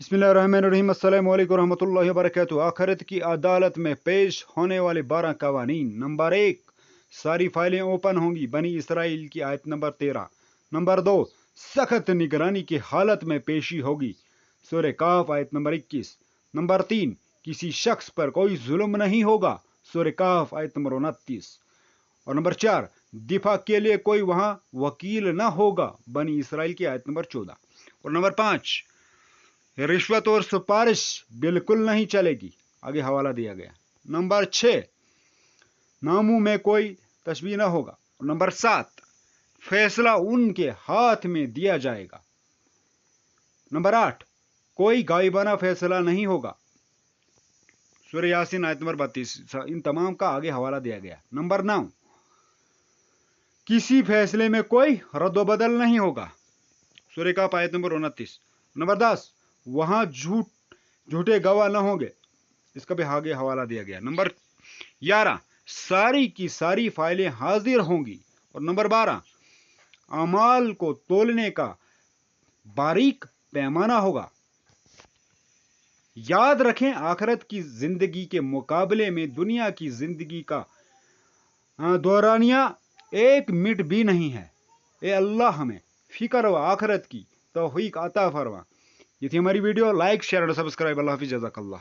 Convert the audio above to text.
बिस्मिल्लाहिर्रहमानिर्रहीम अस्सलामु अलैकुम रहमतुल्लाहि व बरकातुहू। आखिरत की अदालत में पेश होने वाले 12 कवानीन। नंबर 1, सारी फाइलें ओपन होंगी। बनी इसराइल की आयत नंबर 13। नंबर 2, सख्त निगरानी की हालत में पेशी होगी। सूरह काफ आयत नंबर 21। नंबर 3, किसी शख्स पर कोई जुल्म नहीं होगा। सूरह काफ आयत नंबर 29। और नंबर 4, दिफा के लिए कोई वहां वकील न होगा। बनी इसराइल की आयत नंबर 14। और नंबर 5, रिश्वत और सिफारिश बिल्कुल नहीं चलेगी। आगे हवाला दिया गया। नंबर 6, नामों में कोई तशबीह न होगा। और नंबर 7, फैसला उनके हाथ में दिया जाएगा। नंबर 8, कोई गायबाना फैसला नहीं होगा। सूरह यासीन आयत नंबर 32। इन तमाम का आगे हवाला दिया गया। नंबर 9, किसी फैसले में कोई रद्दोबदल नहीं होगा। सूरह काफ आयत नंबर 29। नंबर 10, वहां झूठे गवाह न होंगे। इसका भी आगे हवाला दिया गया। नंबर 11, सारी की सारी फाइलें हाजिर होंगी। और नंबर 12, अमाल को तोलने का बारीक पैमाना होगा। याद रखें, आखिरत की जिंदगी के मुकाबले में दुनिया की जिंदगी का दौरानिया 1 मिनट भी नहीं है। ए अल्लाह हमें फिक्र व आखिरत की तौफीक अता फरमा। ये थी हमारी वीडियो। लाइक, शेयर और सब्सक्राइब। अल्लाह हाफिज़, जज़ाकल्लाह।